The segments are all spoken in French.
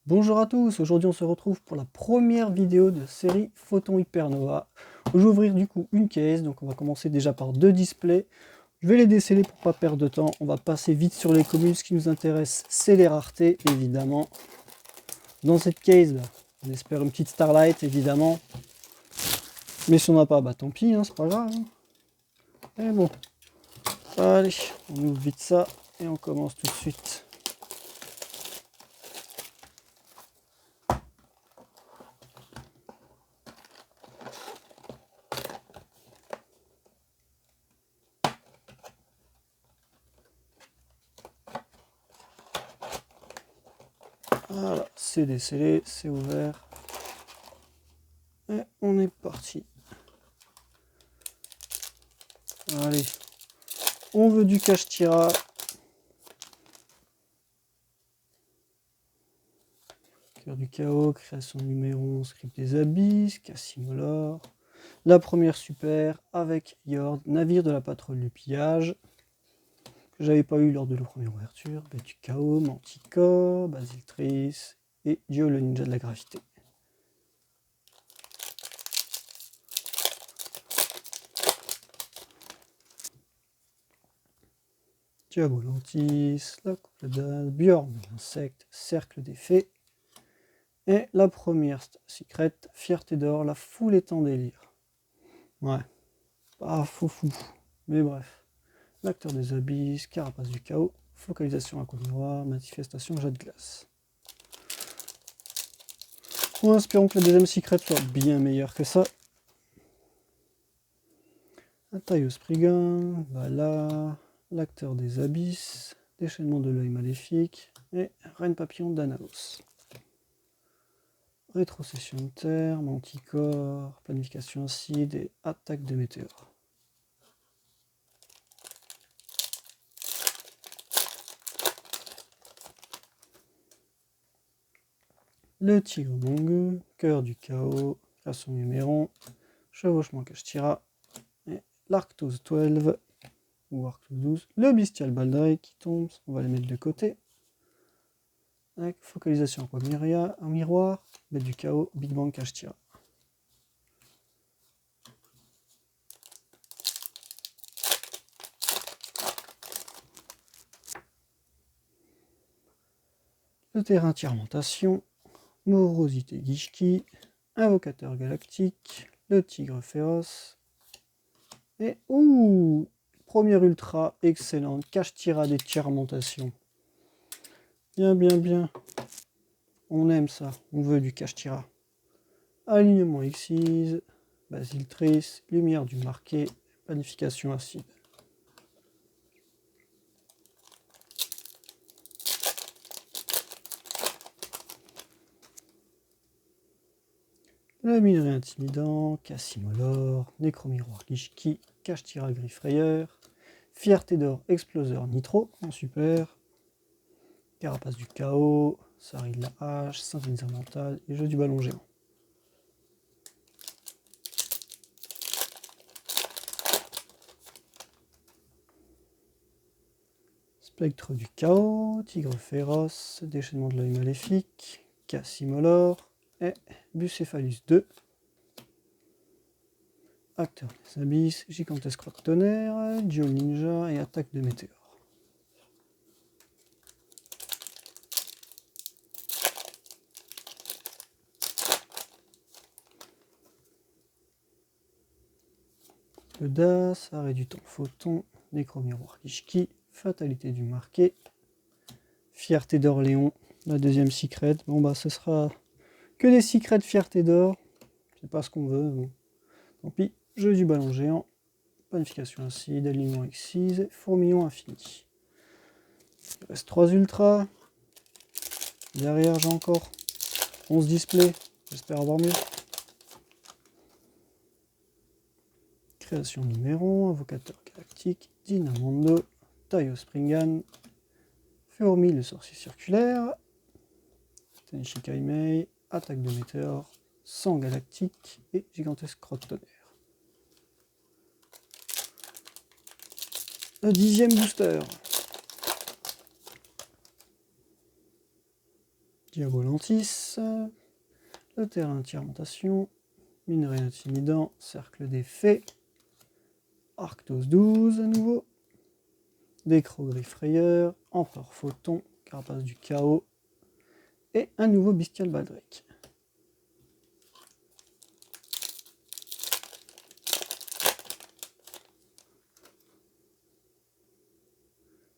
Bonjour à tous, aujourd'hui on se retrouve pour la première vidéo de série Photon Hypernova. Je vais ouvrir du coup une case, donc on va commencer déjà par deux displays. Je vais les déceler pour pas perdre de temps, on va passer vite sur les communes, ce qui nous intéresse c'est les raretés évidemment. Dans cette case, on espère une petite Starlight évidemment. Mais si on n'a pas, bah tant pis, hein, c'est pas grave. Et bon, allez, on ouvre vite ça et on commence tout de suite. Voilà, c'est décellé, c'est ouvert. Et on est parti. Allez, on veut du cache-tira. Cœur du chaos, création numéro 11, script des abysses, Cassimolor. La première super avec Yord, navire de la patrouille du pillage. Que j'avais pas eu lors de la première ouverture. Bête du chaos, Manticore, Basiltrice et Dio le ninja de la gravité. Diabolantis, la couple d'As, Bjorn, l'insecte, cercle des fées. Et la première secret, fierté d'or, la foule est en délire. Ouais, pas foufou, mais bref. L'acteur des abysses, carapace du chaos, focalisation à côte noire, manifestation jet de glace. Bon, espérons que la deuxième secret soit bien meilleure que ça. Ataïos Spriggan, voilà, l'acteur des abysses, déchaînement de l'œil maléfique et reine papillon d'Anaos. Rétrocession de terre, manticore, planification acide et attaque de météores. Le tigre mongu, cœur du chaos, création numéron, chevauchement cache-tira, et l'Arctos 12, ou Arctos 12, le bestial Baldrey qui tombe, on va les mettre de côté. Avec focalisation en miroir, bête du chaos, Big Bang cache-tira. Le terrain Tiermentation, morosité Gishki, invocateur galactique, le tigre féroce, et ouh, première ultra excellente, cache-tira des Tiermentations. Bien, bien, bien. On aime ça, on veut du cache-tira. Alignement Xyz, Basiltrice, lumière du marqué, planification acide. Le minerai intimidant, Cassimolor, Nécromiroir Gishki, Cache-Tira Griffrayeur, Fierté d'or Exploseur Nitro en super, Carapace du chaos, Sari de la hache, Synthétiseur mental et Jeu du ballon géant. Spectre du chaos, Tigre féroce, Déchaînement de l'œil maléfique, Cassimolor et Bucephalus 2. Acteur des abysses, Gigantesque croix de tonnerre, Dio ninja et attaque de météores. Le DAS, arrêt du temps photon, Nécromiroir Kishki, fatalité du marqué, fierté d'Orléans, la deuxième secret. Bon bah ce sera que des secrets de fierté d'or, c'est pas ce qu'on veut, bon. Tant pis, jeu du ballon géant, planification acide, alignement excise, fourmillon infini. Il reste 3 ultras, derrière j'ai encore 11 displays, j'espère avoir mieux. Création numéro, invocateur galactique, Dynamando, Taio Springan, Furmi le sorcier circulaire, Tenishi Kaimei, attaque de météore, sang galactique et gigantesque crotte tonnerre. Le 10e booster. Diabolantis, le terrain anti-remontation, minerai intimidant, cercle des fées, Arctos 12 à nouveau, Décrogriff rayeur, Empereur photon, Carapace du chaos, et un nouveau Bestial Baldrake.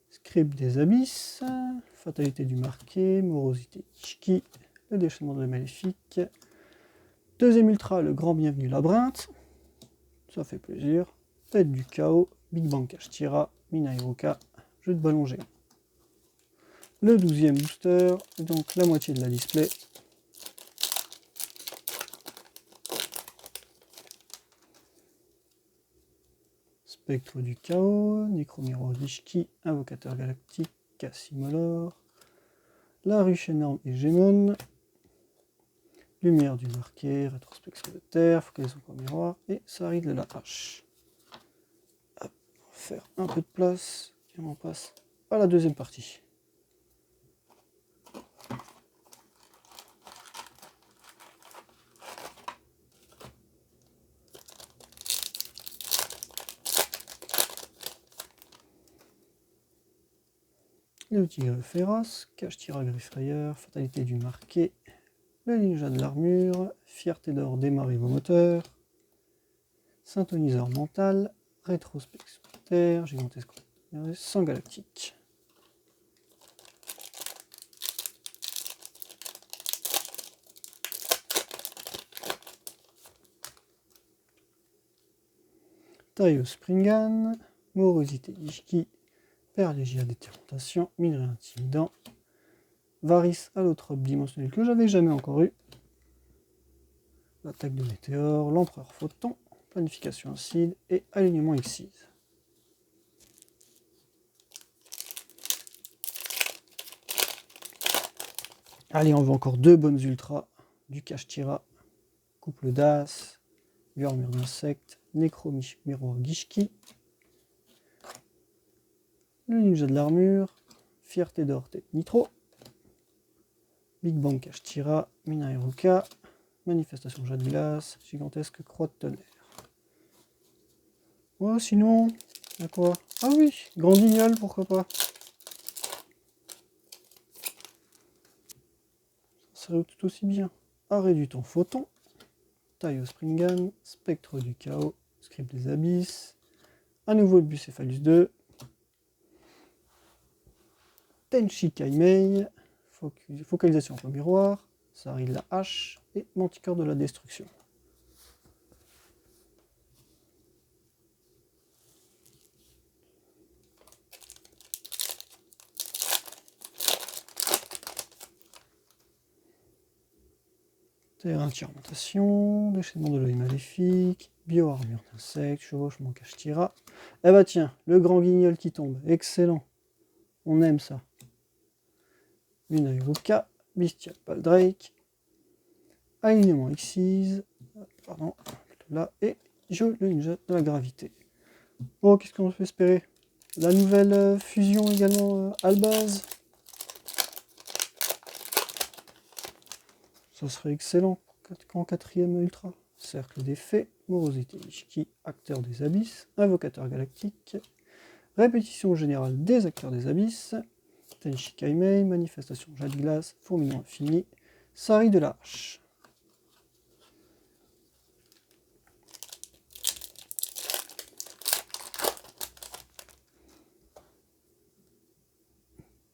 Script des abysses, fatalité du marqué, morosité Ishki, le déchaînement de maléfique, deuxième ultra, le grand bienvenu labyrinthe, ça fait plaisir, tête du chaos, Big Bang Kashtira, Minahiruka, jeu de ballon géant. Le 12e booster, donc la moitié de la display. Spectre du chaos, Necromiroir Ishki, Invocateur galactique, Cassimolor, la ruche énorme Hégémone, lumière du marqué, rétrospection de terre, focalisation pour miroir, et ça arrive de la hache. Hop, on va faire un peu de place, et on passe à la deuxième partie. Le tigre féroce, Kashtira Griffrayeur, fatalité du marqué, le ninja de l'armure, fierté d'or, démarrer vos moteurs, synthoniseur mental, rétrospection de terre, gigantesque sang galactique. Taio Springan, morosité Ishki, Perlégia détermination, minerai intimidant, Varys allotrope dimensionnel que j'avais jamais encore eu, l'attaque de météore, l'empereur photon, planification acide et alignement Xyz. Allez, on veut encore deux bonnes ultras, du Kashtira, couple d'as, armure d'insectes, Necromiroir Gishki, le ninja de l'armure, fierté d'or tête nitro, Big Bang Kashtira, Minahiruka, manifestation jet de glace, gigantesque croix de tonnerre. Ouais, sinon, y'a quoi? Ah oui, grand guignol, pourquoi pas. Ça serait tout aussi bien. Arrêt du temps photon, Taio Springan, spectre du chaos, script des abysses, à nouveau le Bucephalus 2, Tenchi Kaimei, focalisation au miroir, Sari de la hache et Manticore de la destruction. Terrain anti-remontation, déchaînement de l'œil maléfique, bio-armure d'insectes, chevauchement Kashtira. Eh bah tiens, le grand guignol qui tombe, excellent. On aime ça. Minahiruka, Bestial Baldrake, alignement Xyz, pardon, là, et le ninja de la gravité. Bon, qu'est-ce qu'on peut espérer? La nouvelle fusion également Albaz. Ça serait excellent en quatrième ultra. Cercle des fées, morosité Ishki, acteur des abysses, invocateur galactique, répétition générale des acteurs des abysses, Tenchi Kaimei, manifestation jet de glace, fourmillement infini, Sari de la hache.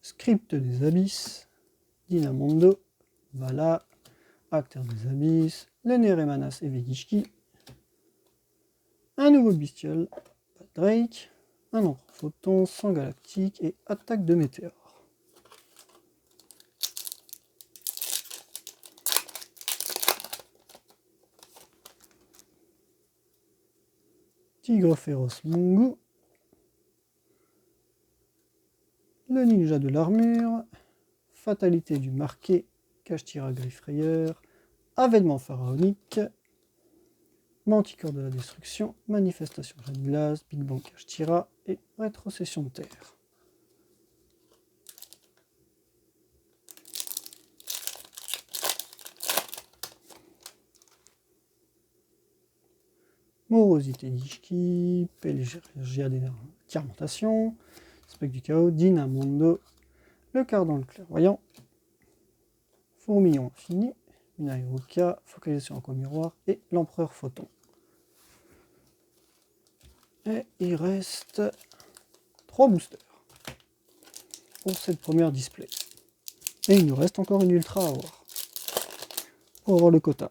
Script des abysses, Dynamondo, Vala, acteur des abysses, le Neremanas et Vegishki, un nouveau bestial, Drake, un empereur photon, sang galactique et attaque de météore. Tigre féroce Mungu, le ninja de l'armure, fatalité du marqué, Kashtira Griffrayeur, avènement pharaonique, Manticore de la destruction, manifestation jet de glace, Big Bang Kashtira et rétrocession de terre. Morosité Gishki, Pélégia des Fermentations, Spectre du Chaos, Dynamondo, le Cardan le Clairvoyant, Fourmillon Infini, Minairuka, Focalisation en miroir et l'Empereur Photon. Et il reste 3 boosters pour cette première display. Et il nous reste encore une ultra à avoir pour avoir le quota.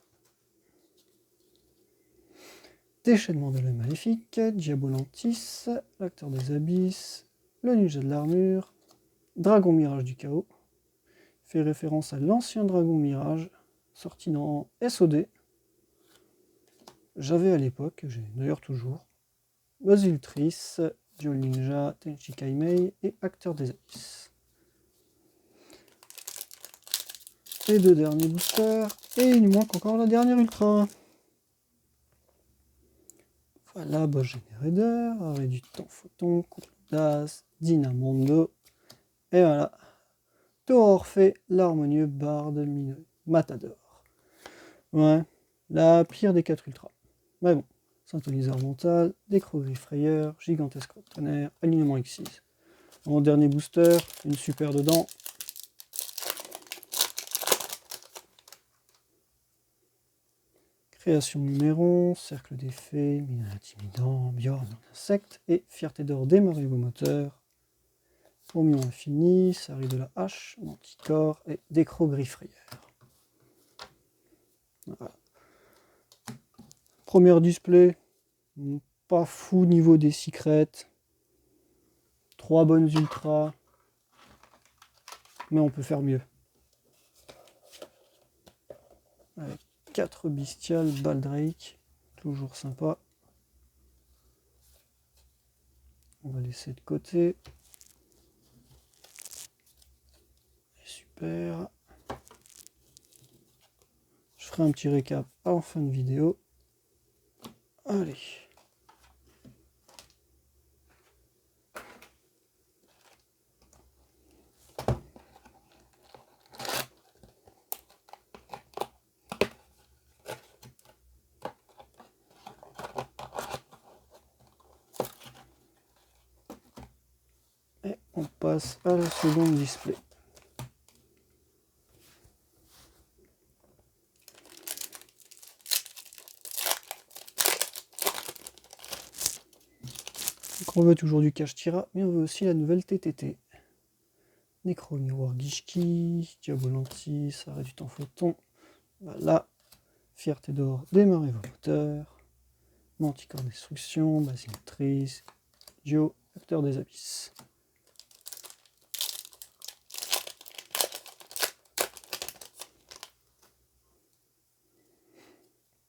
Déchaînement de l'œil maléfique, Diabolantis, l'acteur des abysses, le ninja de l'armure, Dragon Mirage du chaos, fait référence à l'ancien Dragon Mirage, sorti dans SOD. J'avais à l'époque, j'ai d'ailleurs toujours, Basiltrice, Dual Ninja, Tenchi Kaimei et acteur des abysses. Les 2 derniers boosters, et il nous manque encore la dernière ultra. Voilà, Boss Generator, Arrêt du temps photon, Couple d'As, Dynamondo, et voilà. Tour Orphée, l'harmonieux barde, Matador. Ouais, la pire des 4 ultras. Mais bon, synthoniseur mental, décroverie frayeur, gigantesque tonnerre, alignement X6. En dernier booster, une super dedans. Création numéron, cercle des fées, mine intimidant, Bjorn insecte et fierté d'or démarrer vos moteurs. Fourmillon infini, Sari de la hache, Manticore et décroverie frayeur. Voilà. Première display, pas fou niveau des secrets. 3 bonnes ultras, mais on peut faire mieux. Avec 4 bestiales, Baldrake, toujours sympa. On va laisser de côté. Super. Je ferai un petit récap en fin de vidéo. Allez. Et on passe à la seconde display. Donc on veut toujours du cache-tira, mais on veut aussi la nouvelle TTT. Nécro Miroir Gishki, Diabolantis, Arrêt du temps photon. Voilà. Fierté d'or, démarrer vos moteurs. Manticore destruction, Basiltrice, Dio, acteur des abysses.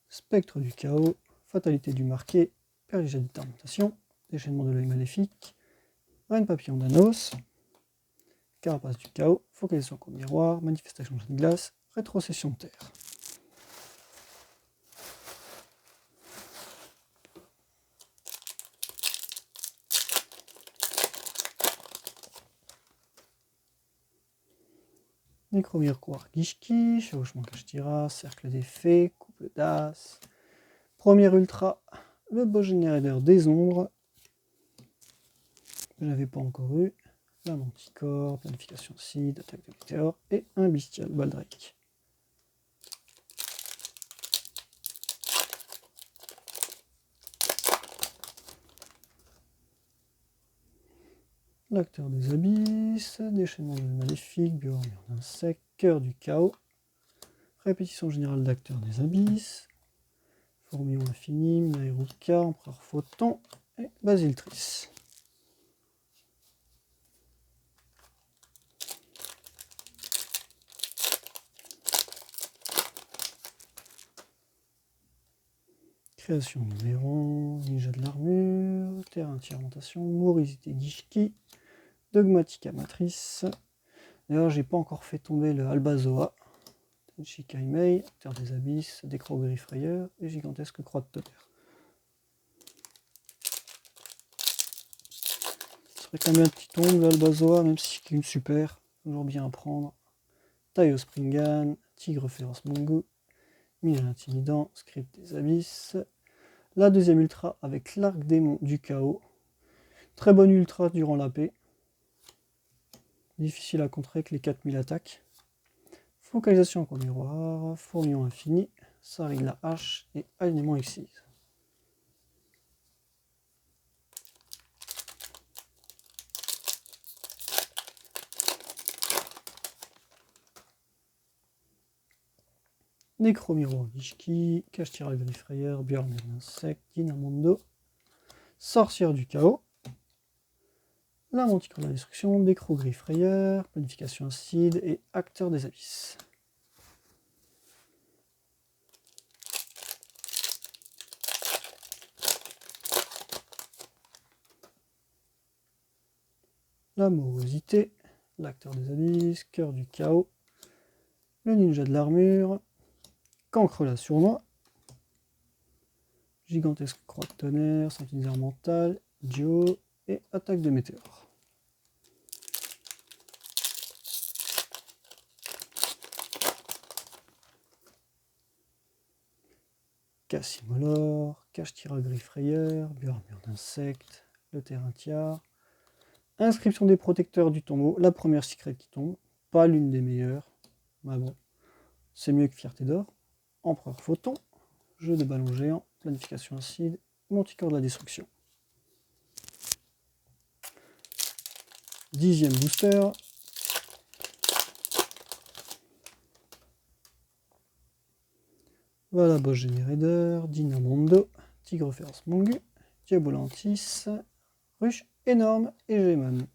Spectre du chaos, fatalité du marqué, Pélégia de détermination, déchaînement de l'œil maléfique, reine papillon d'Anos, carapace du chaos, focalisation au miroir, manifestation de glace, rétrocession de terre. Nécromiroir Gishki, chevauchement cache-tira, cercle des fées, couple d'as. Première ultra, le Boss Generator des ombres. Je n'avais pas encore eu. La Manticore, planification Seed, attaque de météore et un bestial Baldrake. L'acteur des abysses, déchaînement de maléfique, Bjorn insecte, cœur du chaos, répétition générale d'acteur des abysses, Fourmillon infini, Minairuka, Empereur Photon et Basiltrice. Création numéron, ninja de l'armure, terrain de fermentation, morosité Gishki, dogmatica matrice. D'ailleurs, j'ai pas encore fait tomber le Albazoa, Tenchi Kaimei, terre des abysses, décroverie frayeur et gigantesque croix de tonnerre. Ce serait quand même un petit tombe, l'Albazoa, même si c'est une super, toujours bien à prendre. Taio Springan, tigre féroce Mongo, mine intimidant, script des abysses. La deuxième ultra avec l'arc démon du chaos. Très bonne ultra durant la paix. Difficile à contrer avec les 4000 attaques. Focalisation en miroir, fourmillon infini, Sari de la hache et alignement excise. Nécromiroir Gishki, Kashtira Griffrayer, Björn l'insecte, Dinamondo, Sorcière du chaos, la Manticore de la destruction, Décro Griffrayer, Planification acide et Acteur des abysses. La morosité, l'acteur des abysses, Cœur du chaos, le ninja de l'armure, Cancre la sournois, Gigantesque croix de tonnerre, synthétiseur mental, Dio et attaque de météore. Cassimolor, Kashtira Griffrayer, Björmure d'insectes, le terrain tiare, inscription des protecteurs du tombeau, la première secret qui tombe, pas l'une des meilleures, mais bon, c'est mieux que Fierté d'or, Empereur Photon, jeu de ballon géant, planification acide, Manticore de la destruction. 10e booster. Voilà, Boss Générateur, Dinamondo, Tigre Féroce Mongu, Diabolantis, Ruche énorme et Gémon.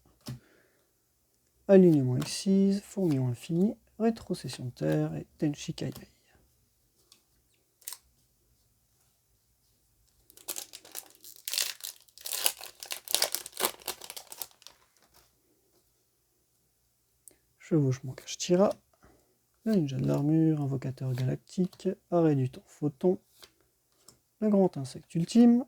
Alignement excise, Fourmillon infini, Rétrocession de terre et Tenchi Kaimei. Chevauchement Kashtira, le ninja de l'armure, invocateur galactique, arrêt du temps photon, le grand insecte ultime,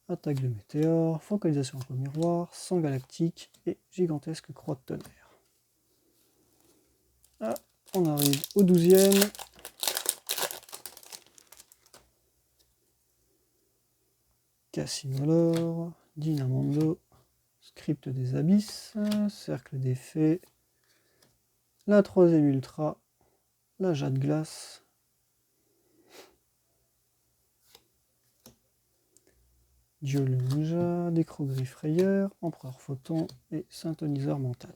attaque de météore, focalisation en miroir, sang galactique et gigantesque croix de tonnerre. Ah, on arrive au 12e. Cassimolor, Dinamondo, Script des abysses, Cercle des fées, la 3e ultra, la Jade glace, Dio le ninja, Décro Griffrayer, Empereur Photon et Synthoniseur mental.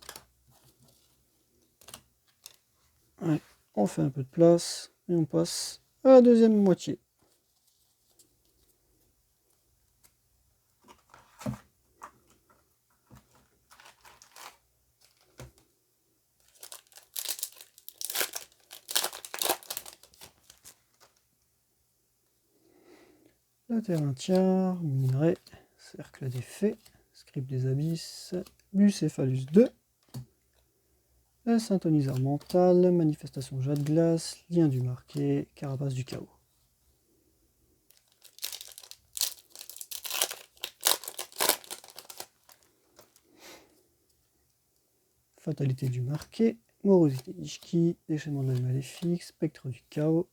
Ouais, on fait un peu de place et on passe à la deuxième moitié. Le terrain tiare, minerai, cercle des fées, script des abysses, Bucéphalus 2, le synthoniseur mental, manifestation jade glace, lien du marqué, carapace du chaos. Fatalité du marqué, morosité Ishki, déchaînement de la maléfique, spectre du chaos,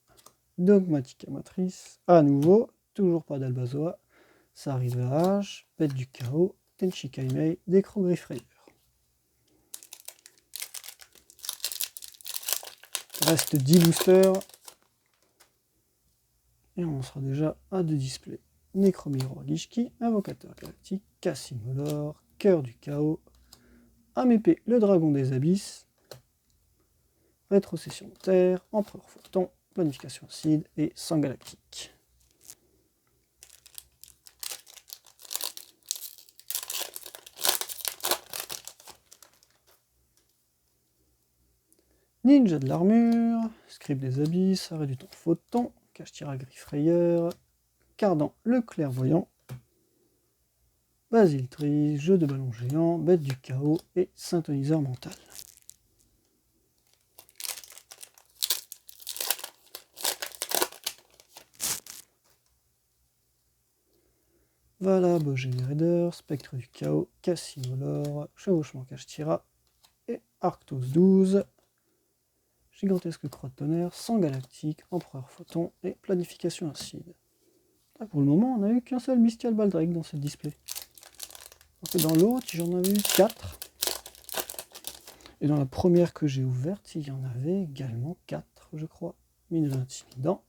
dogmatique amatrice, à nouveau, toujours pas d'Albazoa, Sari de la hache, bête du chaos, Tenchi Kaimei, Décro Griffrayer. Reste 10 boosters. Et on sera déjà à 2 displays. Nécromiroir Gishki, Invocateur Galactique, Cassimolor, Cœur du Chaos, Amépée, le Dragon des Abysses, Rétrocession de Terre, Empereur Photon, Planification acide et Sang Galactique. Ninja de l'armure, Script des Abysses, Arrêt du temps Photon, Kashtira Griffrayer, Cardan le Clairvoyant, Basile Tris, Jeu de ballon géant, Bête du chaos et Synthoniseur mental. Voilà, Boss Générateur, Spectre du chaos, Cassimolor, Chevauchement Kashtira et Arctos 12. gigantesque crotte tonnerre, sang galactique, empereur photon et planification acide. Ah, pour le moment, on n'a eu qu'un seul Mystial Baldrake dans cette display. Alors que dans l'autre, j'en avais eu 4. Et dans la première que j'ai ouverte, il y en avait également 4, je crois. Minerai intimidant,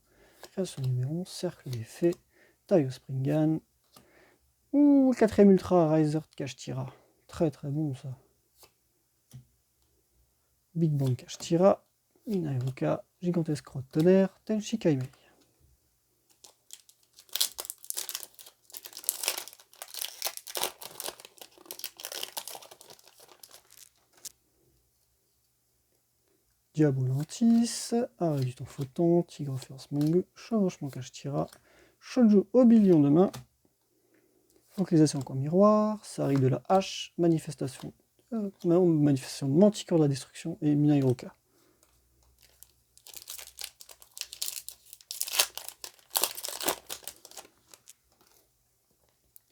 création numéro 11, cercle d'effet, Taio Springan, ou 4ème Ultra Riser de Kashtira. Très très bon ça. Big Bang Kashtira, Inaeruka, gigantesque crotte tonnerre, Tenshi Kaimei. Diabolantis, Arrêt du temps photon, Tigre First Mong, Chevauchement Kashtira, Shoujo Oblivion de main, Focalisation en coin miroir, Sari de la hache, manifestation Manticore de la destruction et Minahiroka.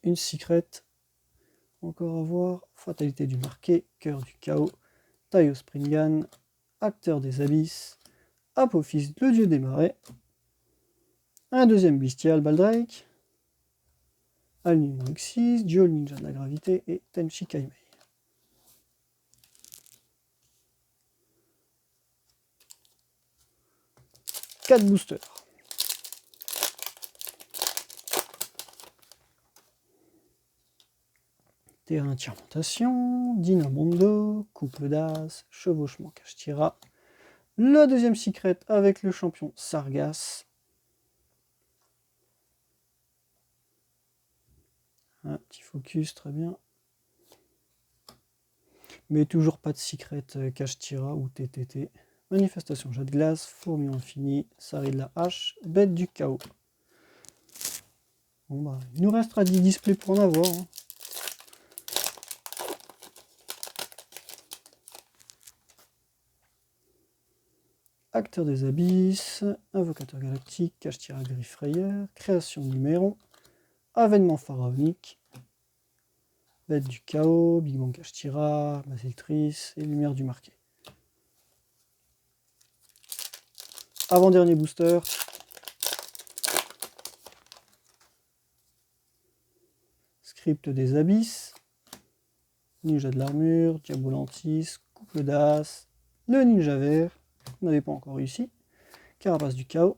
Une secrète, encore à voir, Fatalité du marqué, Cœur du chaos, Taio Springan, Acteur des abysses, Apophis, le dieu des marais, un deuxième bestial Baldrake, Alignement Exis, Dual Ninja de la gravité et Tenshi Kaimei. Quatre boosters. Terrain Tirementation, Dynamondo, Couple d'As, Chevauchement Kashtira. La deuxième secret avec le champion Sargas. Un petit focus, très bien. Mais toujours pas de secret Kashtira ou TTT. Manifestation jet de glace, fourmi infini, Sari de la hache, bête du chaos. Bon bah, il nous restera 10 displays pour en avoir. Hein. Acteur des abysses, Invocateur galactique, Kashtira Griffrayer, Création numéro, Avènement pharaonique, Bête du chaos, Big Bang Kashtira, Basiltrice et Lumière du marqué. Avant-dernier booster. Script des abysses, Ninja de l'armure, Diabolantis, Couple d'As, le Ninja vert, on n'avait pas encore réussi, Carapace du chaos,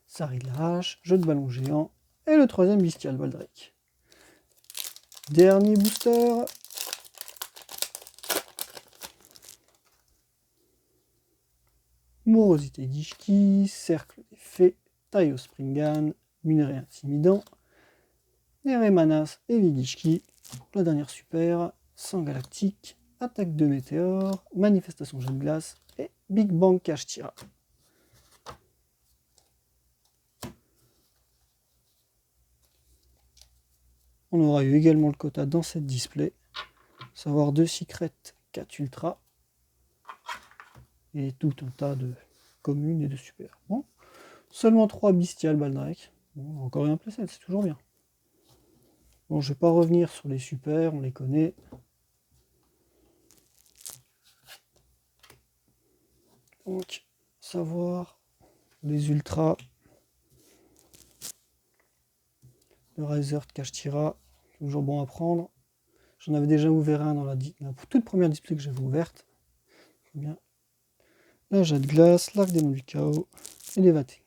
Sari de la hache, Jeu de ballon géant, et le troisième Bestial Baldrake. Dernier booster. Morosité Gishki, Cercle des Fées, Taio Springan, Minerai intimidant, Neremanas et Vigishki. La dernière super, Sang galactique, Attaque de météore, Manifestation jet de glace et Big Bang Kashtira. On aura eu également le quota dans cette display, savoir 2 secrets, 4 ultra et tout un tas de communes et de super. Bon, seulement 3 bestiales Baldrake. Bon, encore un playset, c'est toujours bien. Bon, je ne vais pas revenir sur les super, on les connaît. Donc, savoir les ultras. Le Riser de Kashtira, toujours bon à prendre. J'en avais déjà ouvert un dans la toute première display que j'avais ouverte. Bien. La jet de glace, l'arc démon du chaos et les Vaté.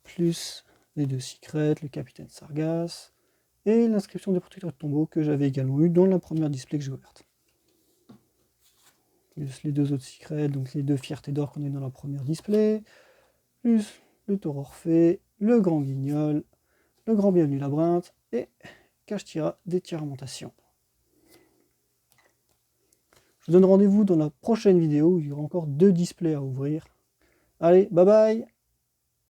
Plus les 2 secrets, le capitaine Sargas et l'inscription des protecteurs de tombeau que j'avais également eu dans la première display que j'ai ouverte. Plus les 2 autres secrets, donc les 2 fiertés d'or qu'on a eu dans la première display, plus le taureau Orphée, le grand guignol, le grand bienvenu labyrinthe et Kashtira des Tirementation. Je vous donne rendez-vous dans la prochaine vidéo où il y aura encore 2 displays à ouvrir. Allez, bye bye!